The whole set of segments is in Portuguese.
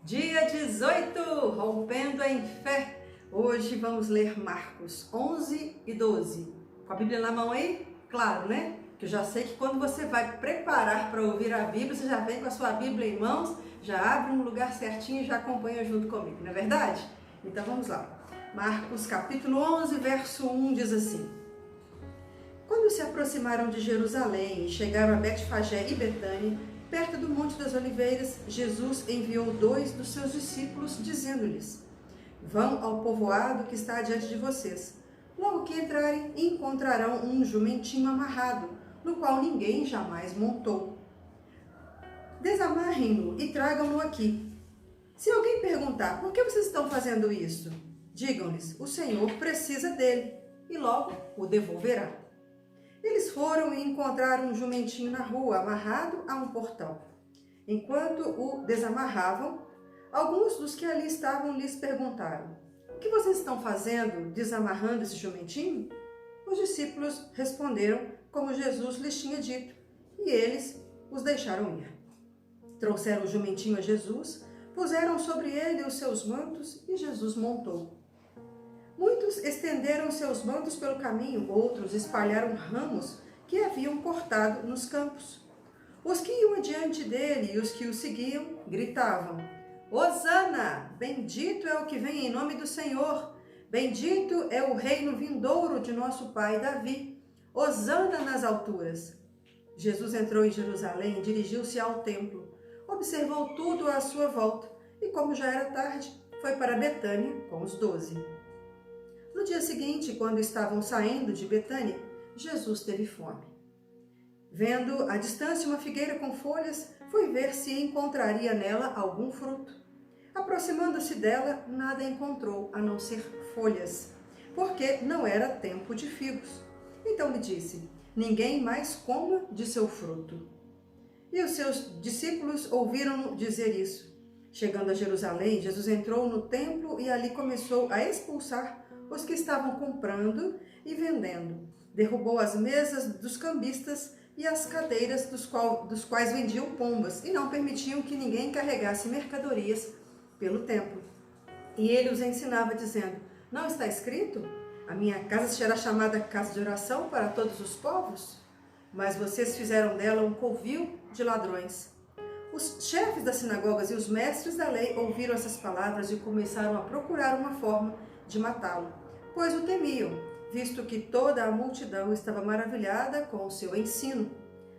Dia 18, rompendo em fé. Hoje vamos ler Marcos 11 e 12. Com a Bíblia na mão aí? Claro, né? Que eu já sei que quando você vai preparar para ouvir a Bíblia, você já vem com a sua Bíblia em mãos, já abre um lugar certinho e já acompanha junto comigo, não é verdade? Então vamos lá. Marcos capítulo 11, verso 1 diz assim: Quando se aproximaram de Jerusalém e chegaram a Betfagé e Betânia, perto do Monte das Oliveiras, Jesus enviou 2 dos seus discípulos, dizendo-lhes: Vão ao povoado que está diante de vocês. Logo que entrarem, encontrarão um jumentinho amarrado, no qual ninguém jamais montou. Desamarrem-no e tragam-no aqui. Se alguém perguntar: por que vocês estão fazendo isso? Digam-lhes: o Senhor precisa dele, e logo o devolverá. Eles foram e encontraram um jumentinho na rua, amarrado a um portão. Enquanto o desamarravam, alguns dos que ali estavam lhes perguntaram: o que vocês estão fazendo desamarrando esse jumentinho? Os discípulos responderam como Jesus lhes tinha dito, e eles os deixaram ir. Trouxeram o jumentinho a Jesus, puseram sobre ele os seus mantos e Jesus montou. Muitos estenderam seus mantos pelo caminho, outros espalharam ramos que haviam cortado nos campos. Os que iam adiante dele e os que o seguiam gritavam: Hosana! Bendito é o que vem em nome do Senhor! Bendito é o reino vindouro de nosso pai Davi! Hosana nas alturas! Jesus entrou em Jerusalém e dirigiu-se ao templo. Observou tudo à sua volta e, como já era tarde, foi para Betânia com os 12. No dia seguinte, quando estavam saindo de Betânia, Jesus teve fome. Vendo à distância uma figueira com folhas, foi ver se encontraria nela algum fruto. Aproximando-se dela, nada encontrou, a não ser folhas, porque não era tempo de figos. Então lhe disse: ninguém mais coma de seu fruto. E os seus discípulos ouviram-no dizer isso. Chegando a Jerusalém, Jesus entrou no templo e ali começou a expulsar os que estavam comprando e vendendo. Derrubou as mesas dos cambistas e as cadeiras dos quais vendiam pombas, e não permitiam que ninguém carregasse mercadorias pelo templo. E ele os ensinava, dizendo: não está escrito? A minha casa será chamada casa de oração para todos os povos? Mas vocês fizeram dela um covil de ladrões. Os chefes das sinagogas e os mestres da lei ouviram essas palavras e começaram a procurar uma forma de matá-lo, pois o temiam, visto que toda a multidão estava maravilhada com o seu ensino.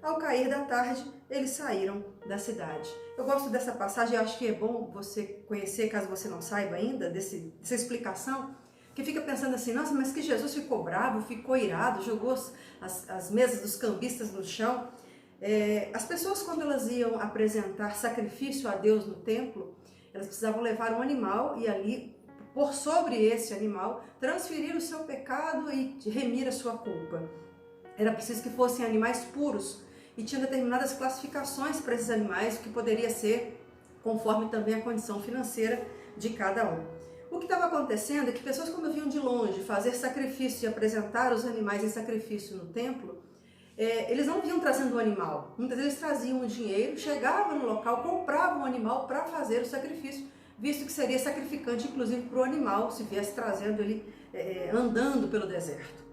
Ao cair da tarde, eles saíram da cidade. Eu gosto dessa passagem, eu acho que é bom você conhecer, caso você não saiba ainda, dessa explicação, que fica pensando assim: nossa, mas que Jesus ficou bravo, ficou irado, jogou as mesas dos cambistas no chão. As pessoas, quando elas iam apresentar sacrifício a Deus no templo, elas precisavam levar um animal e ali, por sobre esse animal, transferir o seu pecado e remir a sua culpa. Era preciso que fossem animais puros e tinha determinadas classificações para esses animais, que poderia ser conforme também a condição financeira de cada um. O que estava acontecendo é que pessoas, quando vinham de longe fazer sacrifício e apresentar os animais em sacrifício no templo, eles não vinham trazendo o animal. Muitas vezes traziam o dinheiro, chegavam no local, compravam o animal para fazer o sacrifício, visto que seria sacrificante, inclusive, para o animal, se viesse trazendo ele andando pelo deserto.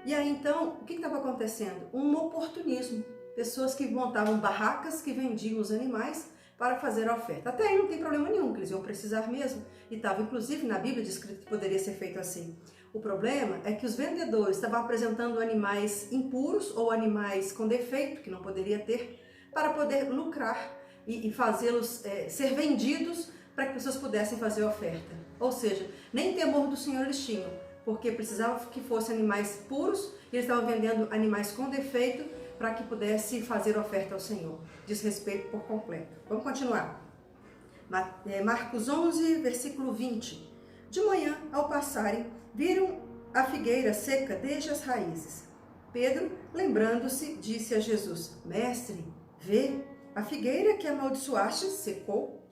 E aí, então, o que estava acontecendo? Um oportunismo. Pessoas que montavam barracas que vendiam os animais para fazer a oferta. Até aí não tem problema nenhum, que eles iam precisar mesmo. E estava, inclusive, na Bíblia descrito que poderia ser feito assim. O problema é que os vendedores estavam apresentando animais impuros ou animais com defeito, que não poderia ter, para poder lucrar e fazê-los ser vendidos para que pessoas pudessem fazer a oferta. Ou seja, nem temor do Senhor eles tinham, porque precisavam que fossem animais puros e eles estavam vendendo animais com defeito para que pudesse fazer a oferta ao Senhor. Desrespeito por completo. Vamos continuar. Marcos 11, versículo 20. De manhã, ao passarem, viram a figueira seca desde as raízes. Pedro, lembrando-se, disse a Jesus: Mestre, vê, a figueira que amaldiçoaste secou.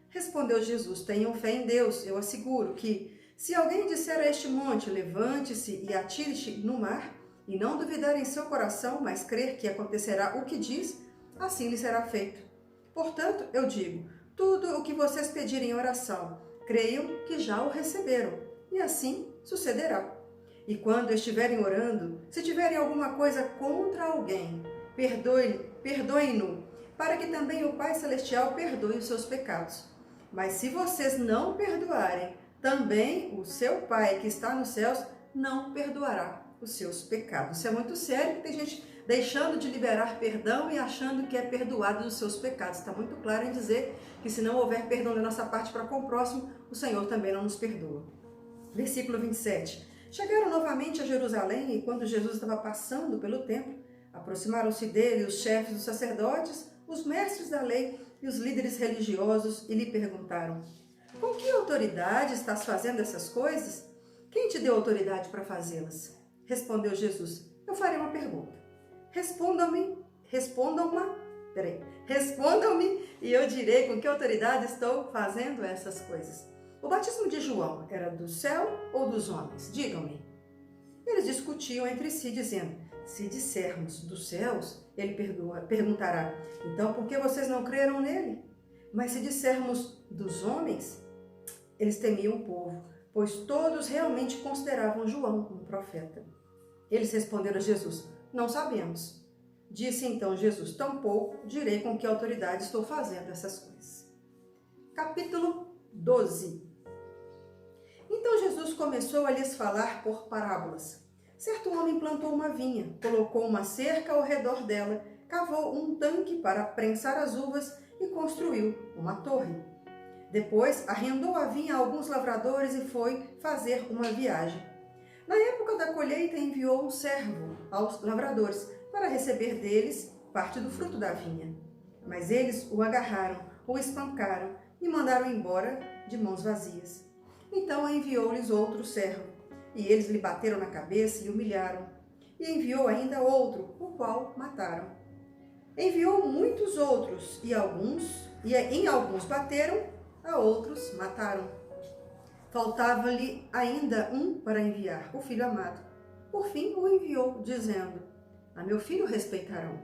Respondeu Jesus: tenham fé em Deus, eu asseguro que, se alguém disser a este monte, levante-se e atire-se no mar, e não duvidar em seu coração, mas crer que acontecerá o que diz, assim lhe será feito. Portanto, eu digo, tudo o que vocês pedirem em oração, creiam que já o receberam, e assim sucederá. E quando estiverem orando, se tiverem alguma coisa contra alguém, perdoem-no, para que também o Pai Celestial perdoe os seus pecados. Mas se vocês não perdoarem, também o seu Pai que está nos céus não perdoará os seus pecados. Isso é muito sério, tem gente deixando de liberar perdão e achando que é perdoado dos seus pecados. Está muito claro em dizer que se não houver perdão da nossa parte para com o próximo, o Senhor também não nos perdoa. Versículo 27. Chegaram novamente a Jerusalém e quando Jesus estava passando pelo templo, aproximaram-se dele os chefes dos sacerdotes, os mestres da lei e os líderes religiosos e lhe perguntaram: com que autoridade estás fazendo essas coisas? Quem te deu autoridade para fazê-las? Respondeu Jesus: eu farei uma pergunta. Respondam-me e eu direi com que autoridade estou fazendo essas coisas. O batismo de João era do céu ou dos homens? Digam-me. Eles discutiam entre si, dizendo: se dissermos dos céus, ele perguntará: então por que vocês não creram nele? Mas se dissermos dos homens, eles temiam o povo, pois todos realmente consideravam João um profeta. Eles responderam a Jesus: não sabemos. Disse então Jesus: tampouco direi com que autoridade estou fazendo essas coisas. Capítulo 12. Então Jesus começou a lhes falar por parábolas. Certo homem plantou uma vinha, colocou uma cerca ao redor dela, cavou um tanque para prensar as uvas e construiu uma torre. Depois arrendou a vinha a alguns lavradores e foi fazer uma viagem. Na época da colheita enviou um servo aos lavradores para receber deles parte do fruto da vinha. Mas eles o agarraram, o espancaram e mandaram embora de mãos vazias. Então enviou-lhes outro servo, e eles lhe bateram na cabeça e humilharam. E enviou ainda outro, o qual mataram. Enviou muitos outros, e em alguns bateram, a outros mataram. Faltava-lhe ainda um para enviar, o filho amado. Por fim o enviou, dizendo: a meu filho respeitarão.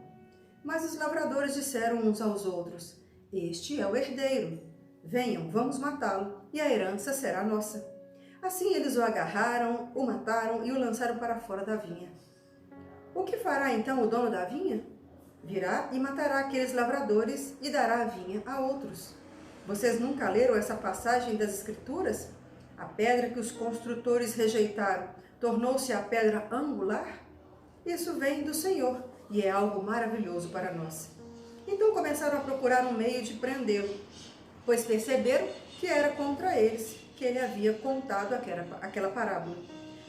Mas os lavradores disseram uns aos outros: este é o herdeiro. Venham, vamos matá-lo, e a herança será nossa. Assim eles o agarraram, o mataram e o lançaram para fora da vinha. O que fará então o dono da vinha? Virá e matará aqueles lavradores e dará a vinha a outros. Vocês nunca leram essa passagem das Escrituras? A pedra que os construtores rejeitaram tornou-se a pedra angular? Isso vem do Senhor e é algo maravilhoso para nós. Então começaram a procurar um meio de prendê-lo, pois perceberam que era contra eles que ele havia contado aquela parábola.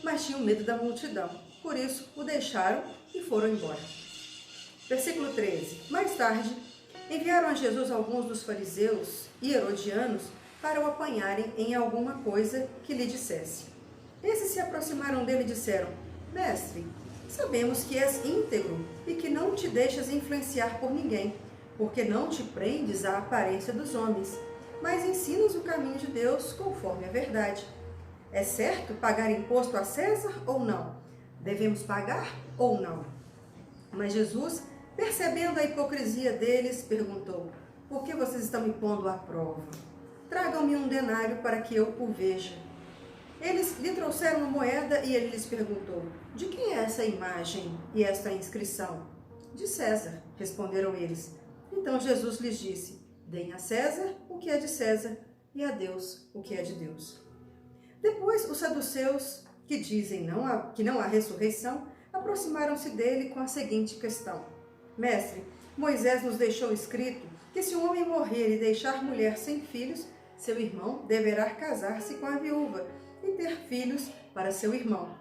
Mas tinham medo da multidão, por isso o deixaram e foram embora. Versículo 13. Mais tarde, enviaram a Jesus alguns dos fariseus e herodianos para o apanharem em alguma coisa que lhe dissesse. Esses se aproximaram dele e disseram: mestre, sabemos que és íntegro e que não te deixas influenciar por ninguém, porque não te prendes à aparência dos homens, mas ensinas o caminho de Deus conforme a verdade. É certo pagar imposto a César ou não? Devemos pagar ou não? Mas Jesus, percebendo a hipocrisia deles, perguntou: por que vocês estão me pondo à prova? Tragam-me um denário para que eu o veja. Eles lhe trouxeram uma moeda e ele lhes perguntou: de quem é essa imagem e esta inscrição? De César, responderam eles. Então Jesus lhes disse: deem a César o que é de César e a Deus o que é de Deus. Depois os saduceus, que dizem que não há ressurreição, aproximaram-se dele com a seguinte questão: mestre, Moisés nos deixou escrito que se um homem morrer e deixar mulher sem filhos, seu irmão deverá casar-se com a viúva e ter filhos para seu irmão.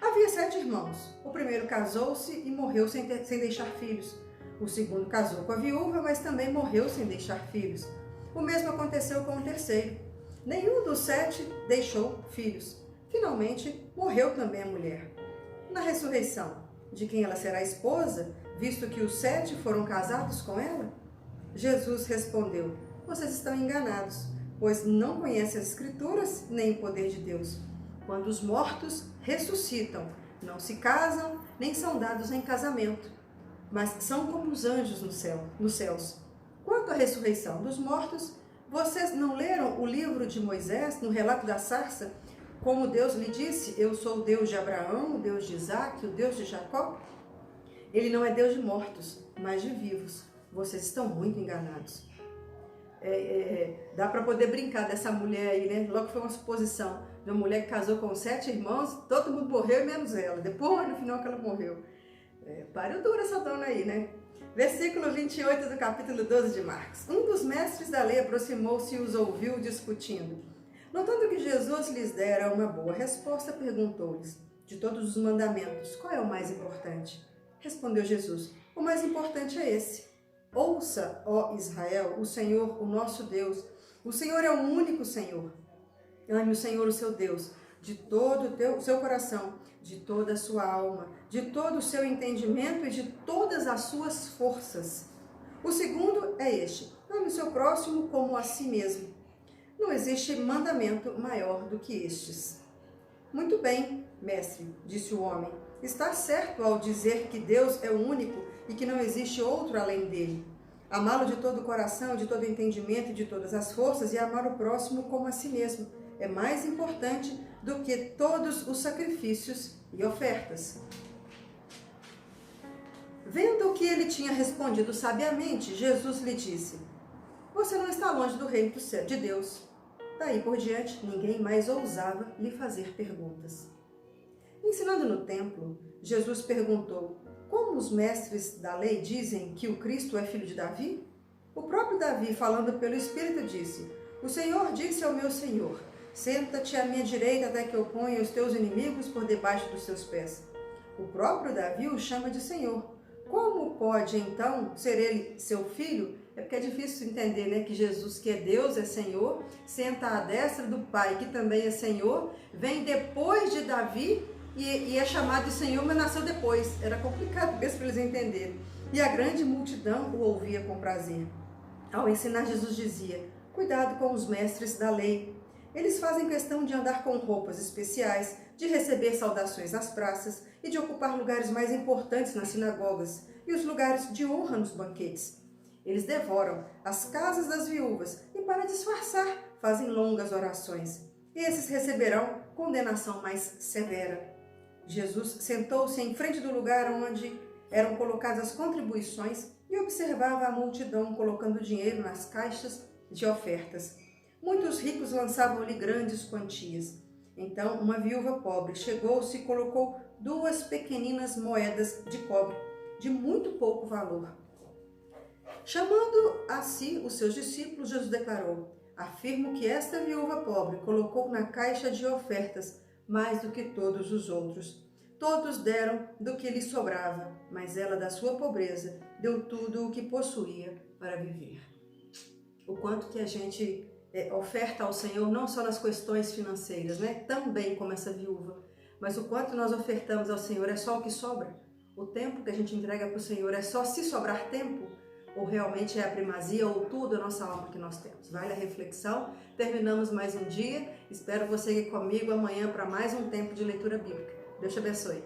Havia 7 irmãos. O primeiro casou-se e morreu sem deixar filhos. O segundo casou com a viúva, mas também morreu sem deixar filhos. O mesmo aconteceu com o terceiro. Nenhum dos 7 deixou filhos. Finalmente, morreu também a mulher. Na ressurreição, de quem ela será esposa, visto que os 7 foram casados com ela? Jesus respondeu: vocês estão enganados, pois não conhecem as Escrituras nem o poder de Deus. Quando os mortos ressuscitam, não se casam, nem são dados em casamento, mas são como os anjos nos céus. Quanto à ressurreição dos mortos, vocês não leram o livro de Moisés, no relato da sarça, como Deus lhe disse, eu sou o Deus de Abraão, o Deus de Isaac, o Deus de Jacó? Ele não é Deus de mortos, mas de vivos. Vocês estão muito enganados. Dá para poder brincar dessa mulher aí, né? Logo foi uma suposição de uma mulher que casou com 7 irmãos, todo mundo morreu menos ela. Depois, no final, que ela morreu. Pariu dura essa dona aí, né? Versículo 28 do capítulo 12 de Marcos. Um dos mestres da lei aproximou-se e os ouviu discutindo. Notando que Jesus lhes dera uma boa resposta, perguntou-lhes, de todos os mandamentos, qual é o mais importante? Respondeu Jesus, o mais importante é esse. Ouça, ó Israel, o Senhor, o nosso Deus. O Senhor é o único Senhor. Ame o Senhor, o seu Deus, de todo o seu coração, de toda a sua alma, de todo o seu entendimento e de todas as suas forças. O segundo é este, ame o seu próximo como a si mesmo. Não existe mandamento maior do que estes. Muito bem, mestre, disse o homem. Está certo ao dizer que Deus é o único e que não existe outro além dele. Amá-lo de todo o coração, de todo o entendimento e de todas as forças e amar o próximo como a si mesmo é mais importante do que todos os sacrifícios e ofertas. Vendo que ele tinha respondido sabiamente, Jesus lhe disse, você não está longe do reino de Deus. Daí por diante, ninguém mais ousava lhe fazer perguntas. Ensinando no templo, Jesus perguntou, como os mestres da lei dizem que o Cristo é filho de Davi? O próprio Davi, falando pelo Espírito, disse, o Senhor disse ao meu Senhor, senta-te à minha direita até que eu ponha os teus inimigos por debaixo dos teus pés. O próprio Davi o chama de Senhor. Como pode, então, ser ele seu filho? É porque é difícil entender, né? Que Jesus, que é Deus, é Senhor, senta à destra do Pai, que também é Senhor, vem depois de Davi e é chamado de Senhor, mas nasceu depois. Era complicado mesmo para eles entenderem. E a grande multidão o ouvia com prazer. Ao ensinar, Jesus dizia, cuidado com os mestres da lei. Eles fazem questão de andar com roupas especiais, de receber saudações nas praças e de ocupar lugares mais importantes nas sinagogas e os lugares de honra nos banquetes. Eles devoram as casas das viúvas e, para disfarçar, fazem longas orações. Esses receberão condenação mais severa. Jesus sentou-se em frente do lugar onde eram colocadas as contribuições e observava a multidão colocando dinheiro nas caixas de ofertas. Muitos ricos lançavam-lhe grandes quantias. Então, uma viúva pobre chegou-se e colocou 2 pequeninas moedas de cobre, de muito pouco valor. Chamando a si os seus discípulos, Jesus declarou, afirmo que esta viúva pobre colocou na caixa de ofertas mais do que todos os outros. Todos deram do que lhe sobrava, mas ela, da sua pobreza, deu tudo o que possuía para viver. O quanto que a gente oferta ao Senhor, não só nas questões financeiras, né? Também como essa viúva, mas o quanto nós ofertamos ao Senhor é só o que sobra. O tempo que a gente entrega para o Senhor é só se sobrar tempo, ou realmente é a primazia ou tudo a nossa alma que nós temos. Vale a reflexão. Terminamos mais um dia. Espero você aqui comigo amanhã para mais um tempo de leitura bíblica. Deus te abençoe.